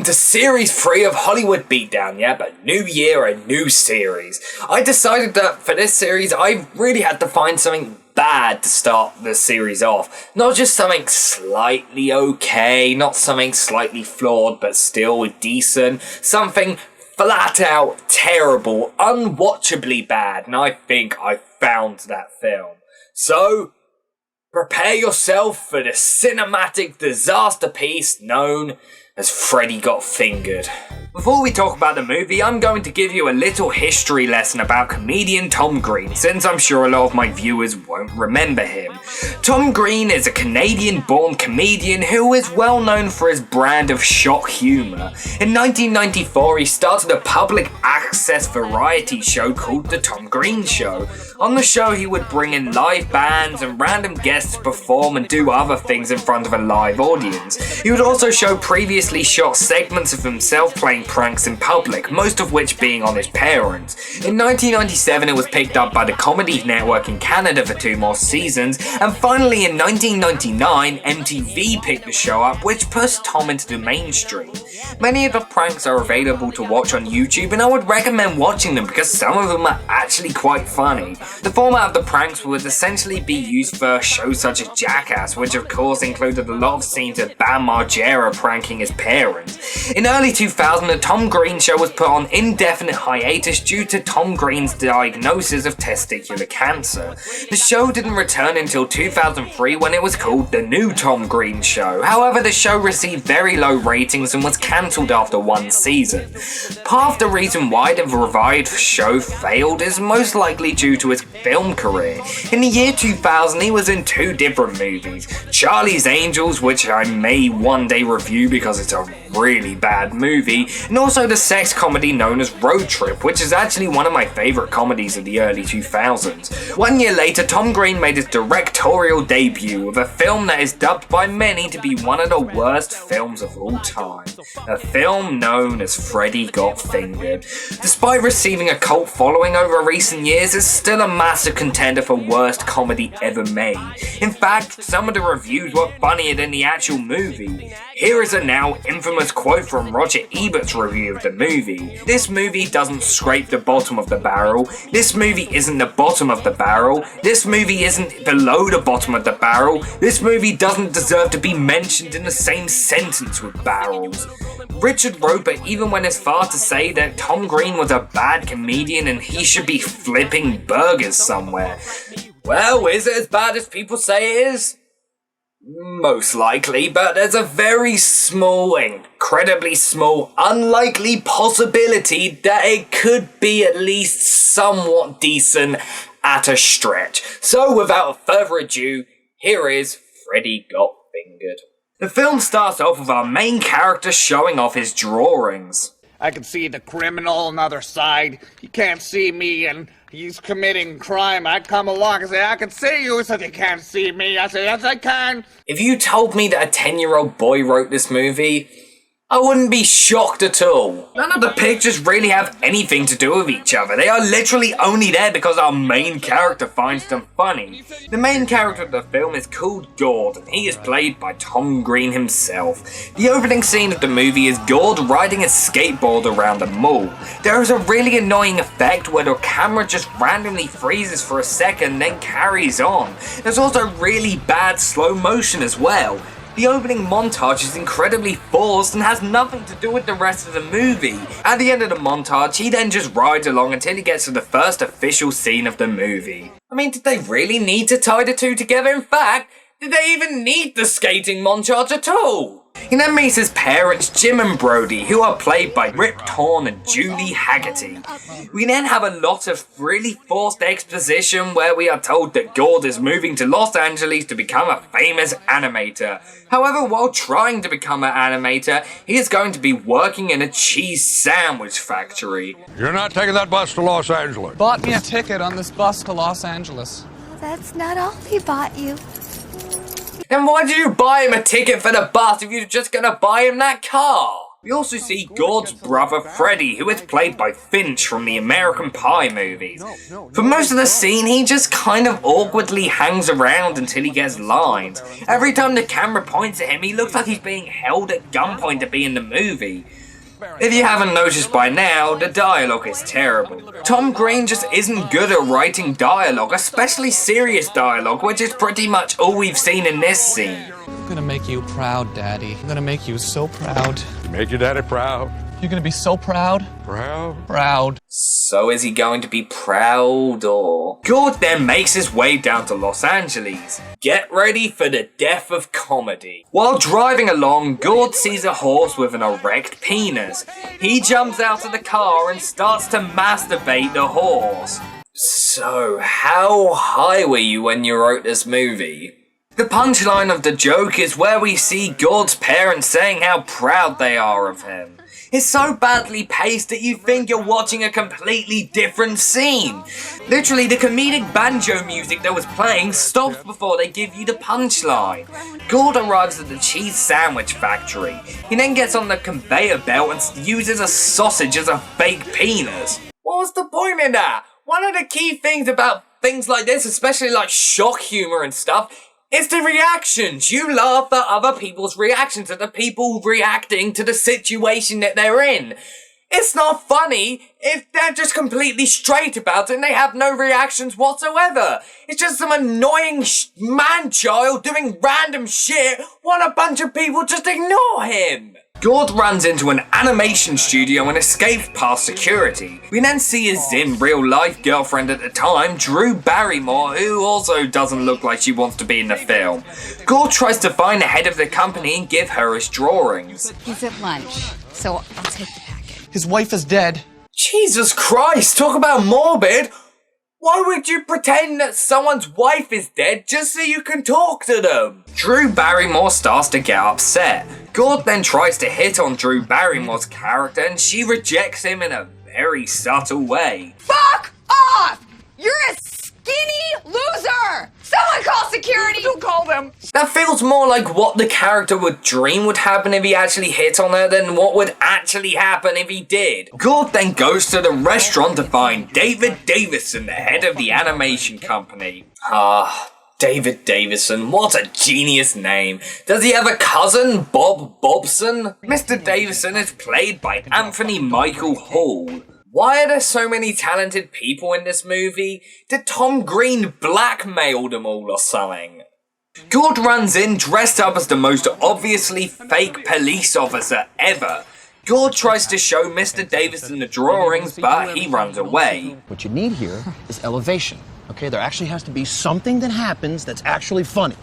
to Series 3 of Hollywood Beatdown. Yep, a new year, a new series. I decided that for this series, I really had to find something bad to start the series off. Not just something slightly okay, not something slightly flawed, but still decent. Something flat out terrible, unwatchably bad, and I think I found that film. So, prepare yourself for the cinematic disaster piece known as Freddy Got Fingered. Before we talk about the movie, I'm going to give you a little history lesson about comedian Tom Green, since I'm sure a lot of my viewers won't remember him. Tom Green is a Canadian-born comedian who is well known for his brand of shock humour. In 1994, he started a public access variety show called The Tom Green Show. On the show, he would bring in live bands and random guests to perform and do other things in front of a live audience. He would also show previously shot segments of himself playing pranks in public, most of which being on his parents. In 1997, it was picked up by the Comedy Network in Canada for 2 more seasons, and finally in 1999, MTV picked the show up, which pushed Tom into the mainstream. Many of the pranks are available to watch on YouTube, and I would recommend watching them because some of them are actually quite funny. The format of the pranks would essentially be used for shows such as Jackass, which of course included a lot of scenes of Bam Margera pranking his parents. In early 2000, the Tom Green Show was put on indefinite hiatus due to Tom Green's diagnosis of testicular cancer. The show didn't return until 2003 when it was called The New Tom Green Show. However, the show received very low ratings and was cancelled after 1 season. Part of the reason why the revived show failed is most likely due to his film career. In the year 2000, he was in 2 different movies. Charlie's Angels, which I may one day review because it's a really bad movie, and also the sex comedy known as Road Trip, which is actually one of my favourite comedies of the early 2000s. 1 year later, Tom Green made his directorial debut with a film that is dubbed by many to be one of the worst films of all time. A film known as Freddy Got Fingered. Despite receiving a cult following over recent years, it's still a massive contender for worst comedy ever made. In fact, some of the reviews were funnier than the actual movie. Here is a now infamous quote from Roger Ebert's review of the movie. "This movie doesn't scrape the bottom of the barrel. This movie isn't the bottom of the barrel. This movie isn't below the bottom of the barrel. This movie doesn't deserve to be mentioned in the same sentence with barrels." Richard Roper even went as far to say that Tom Green was a bad comedian and he should be flipping burgers somewhere. Well, is it as bad as people say it is? Most likely, but there's a very small, incredibly small, unlikely possibility that it could be at least somewhat decent at a stretch. So without further ado, here is Freddy Got Fingered. The film starts off with our main character showing off his drawings. "I can see the criminal on the other side. He can't see me and he's committing crime. I come along and say, 'I can see you.' He says, 'You can't see me.' I say, 'Yes, I can.'" If you told me that a 10-year-old boy wrote this movie, I wouldn't be shocked at all. None of the pictures really have anything to do with each other. They are literally only there because our main character finds them funny. The main character of the film is called Gord, and he is played by Tom Green himself. The opening scene of the movie is Gord riding a skateboard around a mall. There is a really annoying effect where the camera just randomly freezes for a second, then carries on. There's also really bad slow motion as well. The opening montage is incredibly forced and has nothing to do with the rest of the movie. At the end of the montage, he then just rides along until he gets to the first official scene of the movie. I mean, did they really need to tie the 2 together? In fact, did they even need the skating montage at all? He then meets his parents, Jim and Brody, who are played by Rip Torn and Julie Haggerty. We then have a lot of really forced exposition where we are told that Gord is moving to Los Angeles to become a famous animator. However, while trying to become an animator, he is going to be working in a cheese sandwich factory. "You're not taking that bus to Los Angeles." Bought me a ticket on this bus to Los Angeles. That's not all he bought you. Then why did you buy him a ticket for the bus if you're just gonna buy him that car? We also see Gord's brother Freddy, who is played by Finch from the American Pie movies. For most of the scene, he just kind of awkwardly hangs around until he gets lines. Every time the camera points at him, he looks like he's being held at gunpoint to be in the movie. If you haven't noticed by now, the dialogue is terrible. Tom Green just isn't good at writing dialogue, especially serious dialogue, which is pretty much all we've seen in this scene. I'm gonna make you proud, Daddy. I'm gonna make you so proud. Make your daddy proud. You're gonna be so proud. Proud? Proud. So is he going to be proud or... Gord then makes his way down to Los Angeles. Get ready for the death of comedy. While driving along, Gord sees a horse with an erect penis. He jumps out of the car and starts to masturbate the horse. So, how high were you when you wrote this movie? The punchline of the joke is where we see Gord's parents saying how proud they are of him. It's so badly paced that you think you're watching a completely different scene. Literally, the comedic banjo music that was playing stops before they give you the punchline. Gord arrives at the cheese sandwich factory. He then gets on the conveyor belt and uses a sausage as a fake penis. What was the point in that? One of the key things about things like this, especially like shock humor and stuff, it's the reactions. You laugh at other people's reactions, at the people reacting to the situation that they're in. It's not funny if they're just completely straight about it and they have no reactions whatsoever. It's just some annoying man-child doing random shit while a bunch of people just ignore him. Gord runs into an animation studio and escapes past security. We then see his in real life girlfriend at the time, Drew Barrymore, who also doesn't look like she wants to be in the film. Gord tries to find the head of the company and give her his drawings. He's at lunch, so I'll take the packet. His wife is dead. Jesus Christ, talk about morbid! Why would you pretend that someone's wife is dead just so you can talk to them? Drew Barrymore starts to get upset. Gord then tries to hit on Drew Barrymore's character and she rejects him in a very subtle way. Fuck off! You're a skinny loser! Someone call security! Don't call them! That feels more like what the character would dream would happen if he actually hit on her than what would actually happen if he did. Gord then goes to the restaurant to find David Davison, the head of the animation company. David Davison, what a genius name. Does he have a cousin, Bob Bobson? Mr. Davison is played by Anthony Michael Hall. Why are there so many talented people in this movie? Did Tom Green blackmail them all or something? Gord runs in dressed up as the most obviously fake police officer ever. Gord tries to show Mr. Davison the drawings, but he runs away. What you need here is elevation. Okay, there actually has to be something that happens that's actually funny.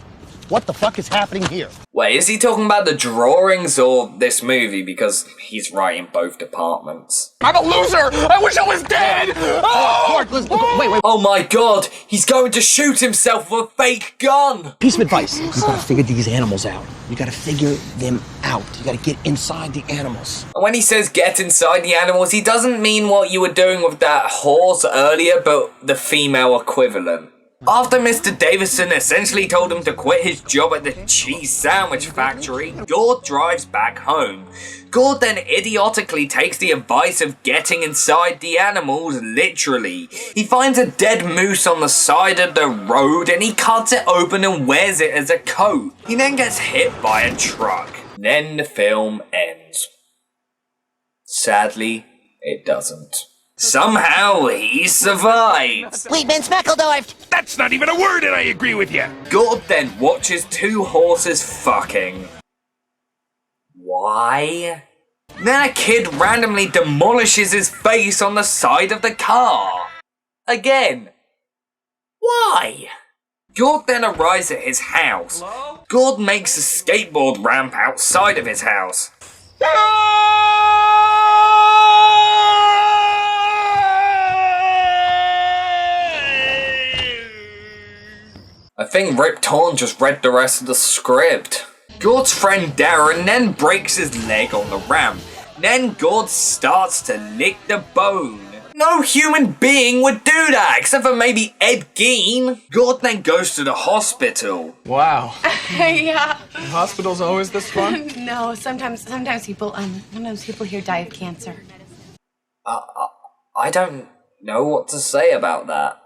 What the fuck is happening here? Wait, is he talking about the drawings or this movie? Because he's right in both departments. I'm a loser! I wish I was dead! Mark, listen, wait. Oh my god, he's going to shoot himself with a fake gun! Piece of advice. You gotta figure these animals out. You gotta figure them out. You gotta get inside the animals. And when he says get inside the animals, he doesn't mean what you were doing with that horse earlier, but the female equivalent. After Mr. Davison essentially told him to quit his job at the cheese sandwich factory, Gord drives back home. Gord then idiotically takes the advice of getting inside the animals literally. He finds a dead moose on the side of the road and he cuts it open and wears it as a coat. He then gets hit by a truck. Then the film ends. Sadly, it doesn't. Somehow he survives. We've been Speckledorfed. That's not even a word and I agree with you. Gord then watches two horses fucking. Why? Then a kid randomly demolishes his face on the side of the car. Again. Why? Gord then arrives at his house. Hello? Gord makes a skateboard ramp outside of his house. I think Rip Torn just read the rest of the script. Gord's friend Darren then breaks his leg on the ramp. Then Gord starts to lick the bone. No human being would do that, except for maybe Ed Gein. Gord then goes to the hospital. Wow. Yeah. The hospital's always this fun? No, sometimes people here die of cancer. I don't know what to say about that.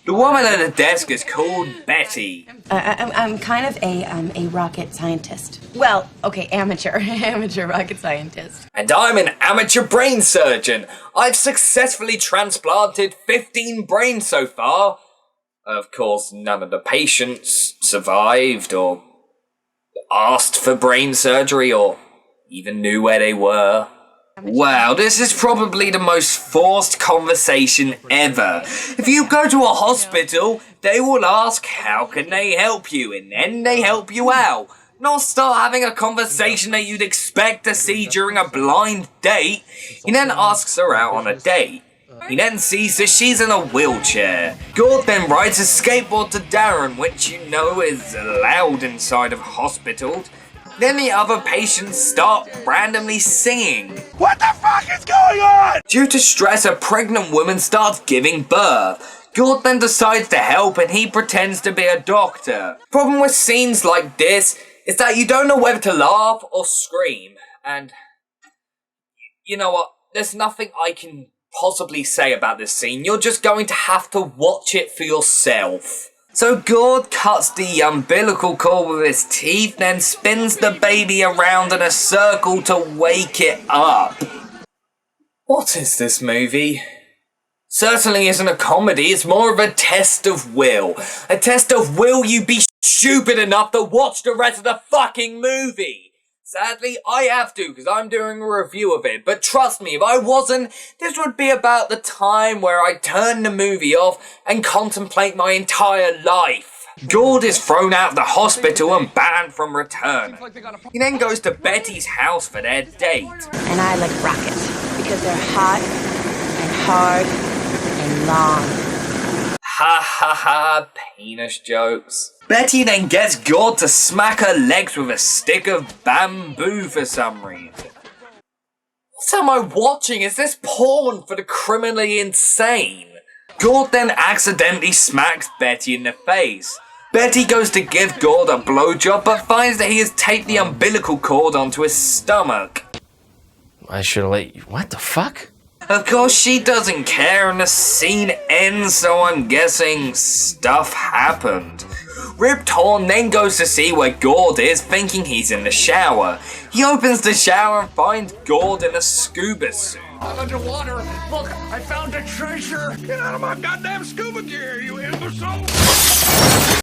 The woman at the desk is called Betty. I'm kind of a rocket scientist. Well, okay, amateur rocket scientist. And I'm an amateur brain surgeon. I've successfully transplanted 15 brains so far. Of course, none of the patients survived or asked for brain surgery or even knew where they were. Wow, this is probably the most forced conversation ever. If you go to a hospital, they will ask, how can they help you? And then they help you out. Not start having a conversation that you'd expect to see during a blind date. He then asks her out on a date. He then sees that she's in a wheelchair. Gord then rides a skateboard to Darren, which you know is allowed inside of hospitals. Then the other patients start randomly singing. What the fuck is going on? Due to stress, a pregnant woman starts giving birth. Gord then decides to help and he pretends to be a doctor. Problem with scenes like this is that you don't know whether to laugh or scream. And you know what? There's nothing I can possibly say about this scene. You're just going to have to watch it for yourself. So Gord cuts the umbilical cord with his teeth, then spins the baby around in a circle to wake it up. What is this movie? Certainly isn't a comedy, it's more of a test of will. A test of will you be stupid enough to watch the rest of the fucking movie. Sadly, I have to, because I'm doing a review of it. But trust me, if I wasn't, this would be about the time where I turn the movie off and contemplate my entire life. Gord is thrown out of the hospital and banned from returning. He then goes to Betty's house for their date. And I like rockets because they're hot and hard and long. Ha ha ha, penis jokes. Betty then gets Gord to smack her legs with a stick of bamboo for some reason. What am I watching? Is this porn for the criminally insane? Gord then accidentally smacks Betty in the face. Betty goes to give Gord a blowjob but finds that he has taped the umbilical cord onto his stomach. I should have let you. What the fuck? Of course, she doesn't care and the scene ends, so I'm guessing stuff happened. Rip Torn then goes to see where Gord is, thinking he's in the shower. He opens the shower and finds Gord in a scuba suit. I'm underwater. Look, I found a treasure. Get out of my goddamn scuba gear, you imbecile.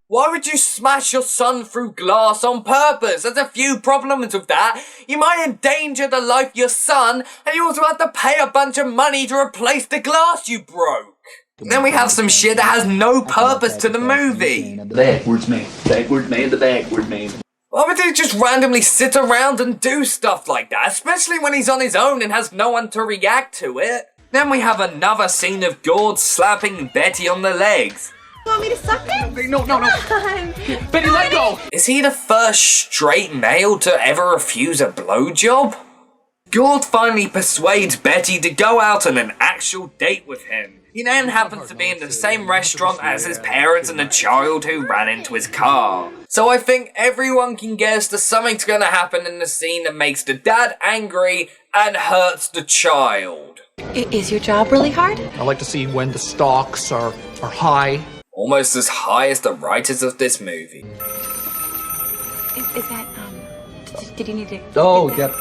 Why would you smash your son through glass on purpose? There's a few problems with that. You might endanger the life of your son, and you also have to pay a bunch of money to replace the glass you broke. Then we have some shit that has no purpose to the movie. The backwards man, the backward man. Why would he just randomly sit around and do stuff like that, especially when he's on his own and has no one to react to it? Then we have another scene of Gord slapping Betty on the legs. You want me to suck it? No. Come on. Betty, let go. Is he the first straight male to ever refuse a blowjob? Gord finally persuades Betty to go out on an actual date with him. He then happens to be in the same restaurant as his parents and the child who ran into his car. So I think everyone can guess that something's gonna happen in the scene that makes the dad angry and hurts the child. Is your job really hard? I like to see when the stakes are high. Almost as high as the writers of this movie. Is that, did you need to... Oh, yeah.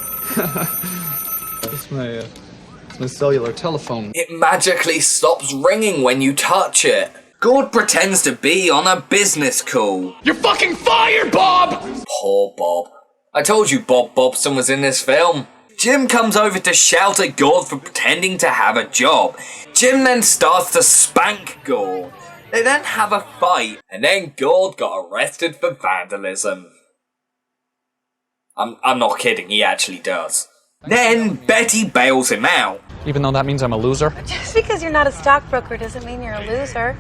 It's my cellular telephone. It magically stops ringing when you touch it. Gord pretends to be on a business call. You're fucking fired, Bob! Poor Bob. I told you Bob Bobson was in this film. Jim comes over to shout at Gord for pretending to have a job. Jim then starts to spank Gord. They then have a fight, and then Gord got arrested for vandalism. I'm not kidding, he actually does. Then Betty bails him out. Even though that means I'm a loser? Just because you're not a stockbroker doesn't mean you're a loser.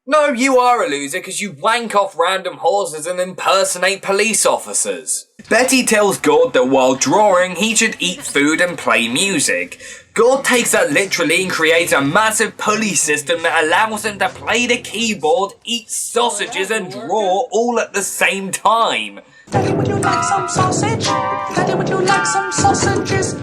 No, you are a loser because you wank off random horses and impersonate police officers. Betty tells Gord that while drawing, he should eat food and play music. Gord takes that literally and creates a massive pulley system that allows him to play the keyboard, eat sausages and draw all at the same time. Daddy, would you like some sausage? Daddy, would you like some sausages?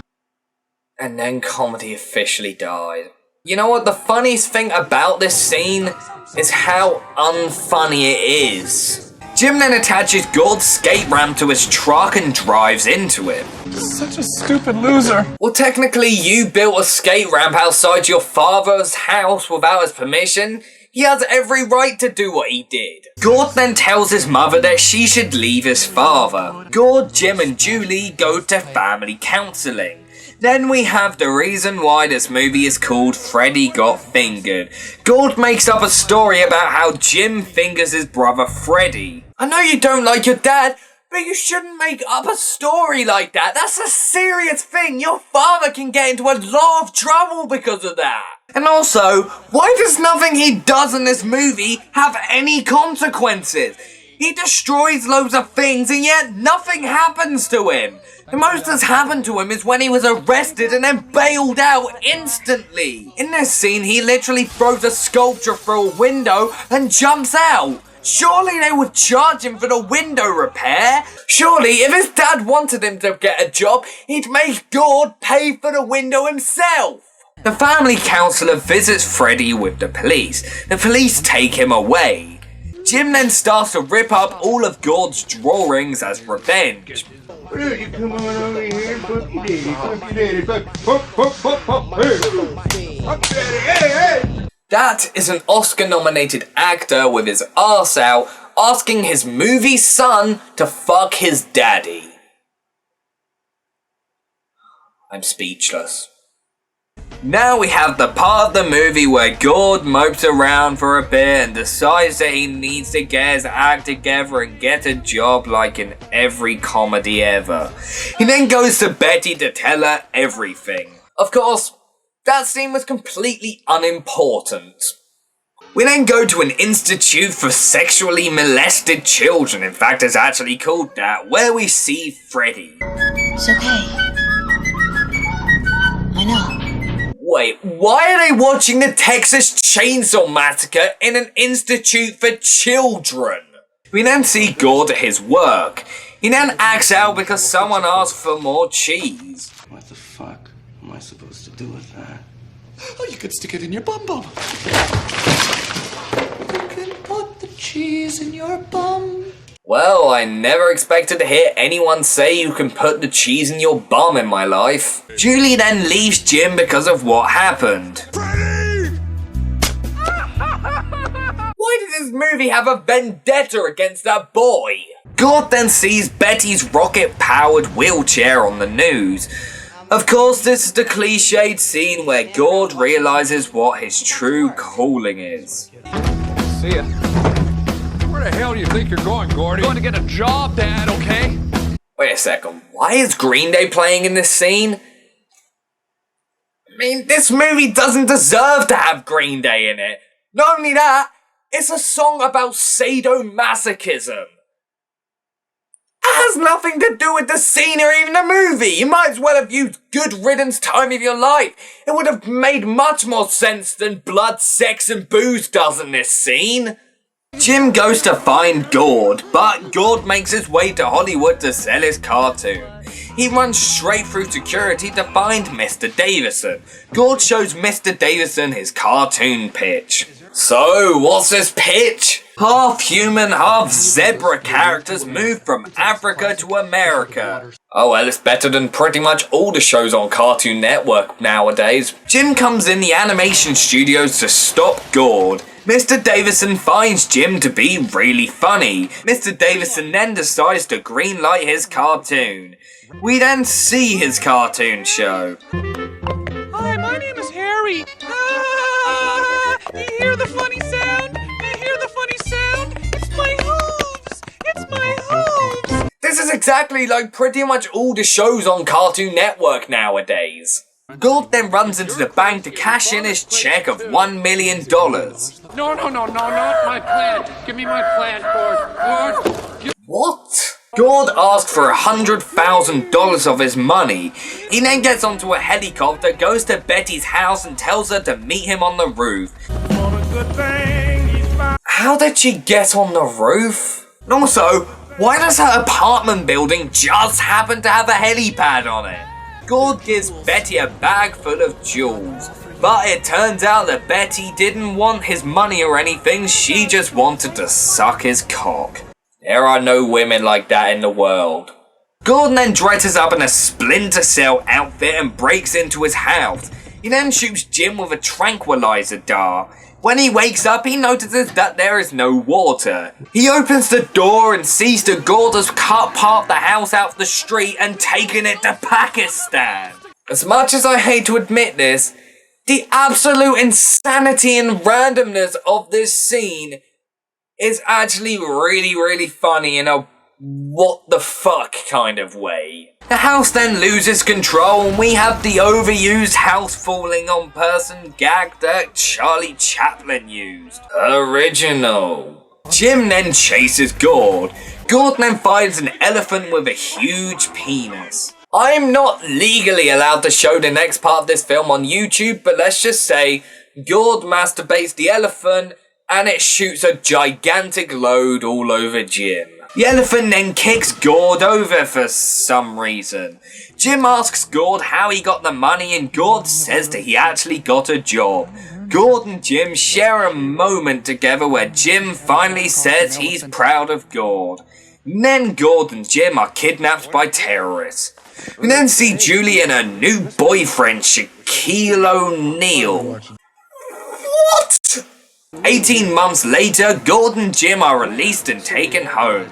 And then comedy officially died. You know what, the funniest thing about this scene is how unfunny it is. Jim then attaches Gord's skate ramp to his truck and drives into it. Such a stupid loser. Well, technically, you built a skate ramp outside your father's house without his permission. He has every right to do what he did. Gord then tells his mother that she should leave his father. Gord, Jim and Julie go to family counselling. Then we have the reason why this movie is called Freddy Got Fingered. Gord makes up a story about how Jim fingers his brother Freddy. I know you don't like your dad, but you shouldn't make up a story like that. That's a serious thing. Your father can get into a lot of trouble because of that. And also, why does nothing he does in this movie have any consequences? He destroys loads of things and yet nothing happens to him. The most that's happened to him is when he was arrested and then bailed out instantly. In this scene, he literally throws a sculpture through a window and jumps out. Surely they would charge him for the window repair. Surely, if his dad wanted him to get a job, he'd make Gord pay for the window himself. The family counsellor visits Freddy with the police. The police take him away. Jim then starts to rip up all of Gord's drawings as revenge. You come on over here, fuck you daddy, fuck daddy, hey! That is an Oscar-nominated actor with his arse out asking his movie son to fuck his daddy. I'm speechless. Now we have the part of the movie where Gord mopes around for a bit and decides that he needs to get his act together and get a job like in every comedy ever. He then goes to Betty to tell her everything. Of course, that scene was completely unimportant. We then go to an institute for sexually molested children, in fact it's actually called that, where we see Freddy. It's okay. I know. Wait, why are they watching the Texas Chainsaw Massacre in an institute for children? We then see Gord at his work. He then acts out because someone asked for more cheese. What the fuck am I supposed to do with that? Oh, you could stick it in your bum bum. You can put the cheese in your bum. Well, I never expected to hear anyone say you can put the cheese in your bum in my life. Julie then leaves Jim because of what happened. Freddy! Why did this movie have a vendetta against that boy? Gord then sees Betty's rocket-powered wheelchair on the news. Of course, this is the cliched scene where Gord realizes what his true calling is. See ya. Where the hell do you think you're going, Gordy? Going to get a job, Dad, okay? Wait a second, why is Green Day playing in this scene? I mean, this movie doesn't deserve to have Green Day in it. Not only that, it's a song about sadomasochism. It has nothing to do with the scene or even the movie. You might as well have used Good Riddance Time of Your Life. It would have made much more sense than Blood, Sex and Booze does in this scene. Jim goes to find Gord, but Gord makes his way to Hollywood to sell his cartoon. He runs straight through security to find Mr. Davison. Gord shows Mr. Davison his cartoon pitch. So, what's this pitch? Half human, half zebra characters move from Africa to America. Oh well, it's better than pretty much all the shows on Cartoon Network nowadays. Jim comes in the animation studios to stop Gord. Mr. Davison finds Jim to be really funny. Mr. Davison then decides to greenlight his cartoon. We then see his cartoon show. Hi, my name is Harry. You hear the funny sound? You hear the funny sound? It's my hooves! It's my hooves! This is exactly like pretty much all the shows on Cartoon Network nowadays. Gord then runs into the bank to cash in his check of $1 million. No, not my plant. Give me my plant, Gord. What? Gord asked for $100,000 of his money. He then gets onto a helicopter, goes to Betty's house and tells her to meet him on the roof. How did she get on the roof? And also, why does her apartment building just happen to have a helipad on it? Gord gives Betty a bag full of jewels, but it turns out that Betty didn't want his money or anything, she just wanted to suck his cock. There are no women like that in the world. Gordon then dresses up in a Splinter Cell outfit and breaks into his house. He then shoots Jim with a tranquilizer dart. When he wakes up, he notices that there is no water. He opens the door and sees that Gord has cut part of the house out the street and taken it to Pakistan. As much as I hate to admit this, the absolute insanity and randomness of this scene is actually really funny in a what the fuck kind of way. The house then loses control and we have the overused house falling on person gag that Charlie Chaplin used. Original. Jim then chases Gord. Gord then finds an elephant with a huge penis. I'm not legally allowed to show the next part of this film on YouTube, but let's just say Gord masturbates the elephant and it shoots a gigantic load all over Jim. The elephant then kicks Gord over for some reason. Jim asks Gord how he got the money and Gord says that he actually got a job. Gord and Jim share a moment together where Jim finally says he's proud of Gord. And then Gord and Jim are kidnapped by terrorists. We then see Julie and her new boyfriend Shaquille O'Neal. What? 18 months later, Gord and Jim are released and taken home.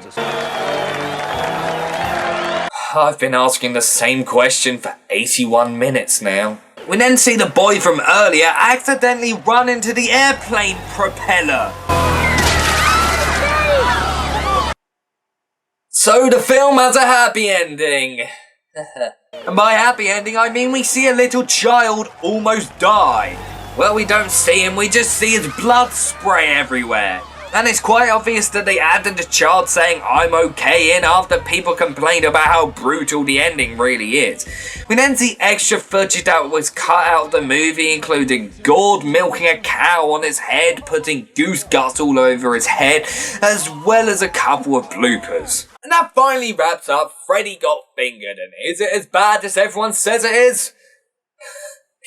I've been asking the same question for 81 minutes now. We then see the boy from earlier accidentally run into the airplane propeller. So the film has a happy ending. And by happy ending, I mean we see a little child almost die. Well, we don't see him, we just see his blood spray everywhere. And it's quite obvious that they added the child saying I'm okay in after people complained about how brutal the ending really is. We then see extra footage that was cut out of the movie, including Gord milking a cow on his head, putting goose guts all over his head, as well as a couple of bloopers. And that finally wraps up Freddy Got Fingered, and is it as bad as everyone says it is?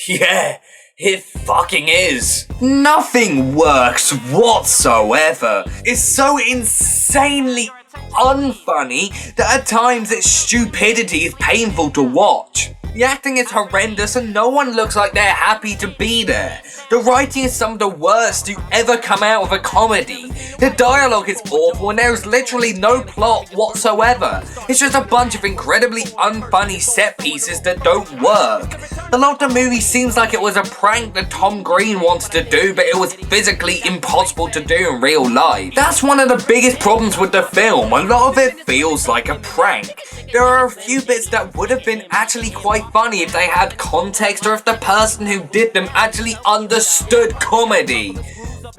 Yeah. It fucking is. Nothing works whatsoever. It's so insanely unfunny that at times its stupidity is painful to watch. The acting is horrendous and no one looks like they're happy to be there. The writing is some of the worst to ever come out of a comedy. The dialogue is awful and there is literally no plot whatsoever. It's just a bunch of incredibly unfunny set pieces that don't work. A lot of the movie seems like it was a prank that Tom Green wanted to do, but it was physically impossible to do in real life. That's one of the biggest problems with the film. A lot of it feels like a prank. There are a few bits that would have been actually quite funny if they had context or if the person who did them actually understood comedy.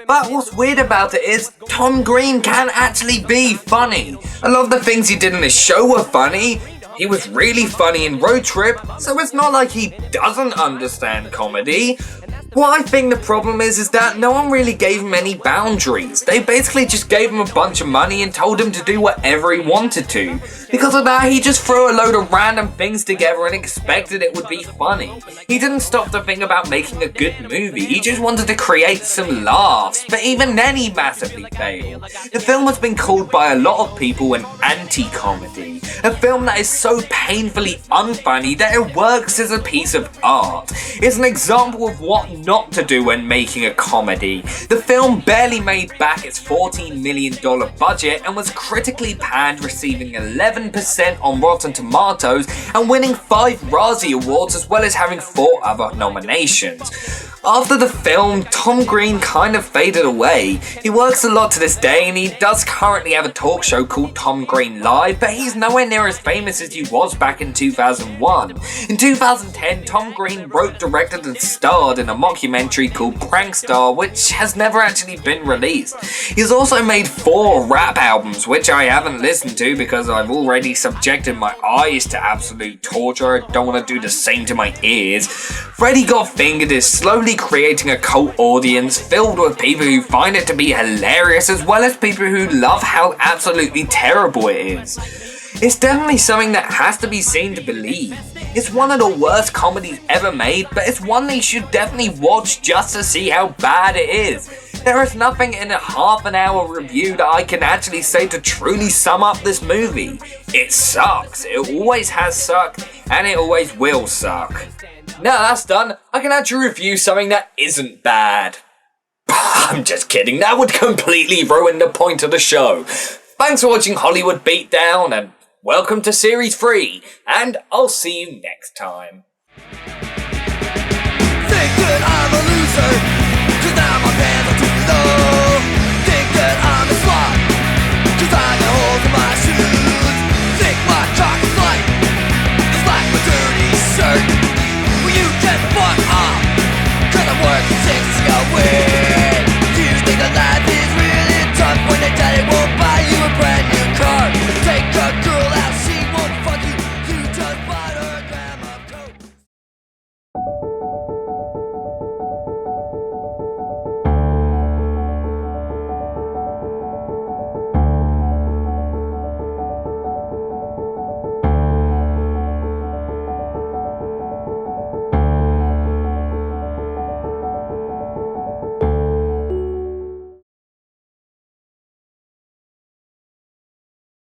But what's weird about it is Tom Green can actually be funny. A lot of the things he did in the show were funny. He was really funny in Road Trip, so it's not like he doesn't understand comedy. What I think the problem is that no one really gave him any boundaries. They basically just gave him a bunch of money and told him to do whatever he wanted to. Because of that, he just threw a load of random things together and expected it would be funny. He didn't stop to think about making a good movie, he just wanted to create some laughs, but even then he massively failed. The film has been called by a lot of people an anti-comedy. A film that is so painfully unfunny that it works as a piece of art. It's an example of what not to do when making a comedy. The film barely made back its $14 million budget and was critically panned, receiving 11% on Rotten Tomatoes and winning 5 Razzie Awards as well as having 4 other nominations. After the film, Tom Green kind of faded away. He works a lot to this day, and he does currently have a talk show called Tom Green Live, but he's nowhere near as famous as he was back in 2001. In 2010, Tom Green wrote, directed and starred in a mockumentary called Prankstar, which has never actually been released. He's also made 4 rap albums, which I haven't listened to because I've already subjected my eyes to absolute torture. I don't want to do the same to my ears. Freddy Got Fingered is slowly creating a cult audience filled with people who find it to be hilarious, as well as people who love how absolutely terrible it is. It's definitely something that has to be seen to believe. It's one of the worst comedies ever made, but it's one that you should definitely watch just to see how bad it is. There is nothing in a half an hour review that I can actually say to truly sum up this movie. It sucks, it always has sucked, and it always will suck. Now that's done, I can actually review something that isn't bad. I'm just kidding, that would completely ruin the point of the show. Thanks for watching Hollywood Beatdown, and welcome to Series 3, and I'll see you next time. Think that I'm a loser.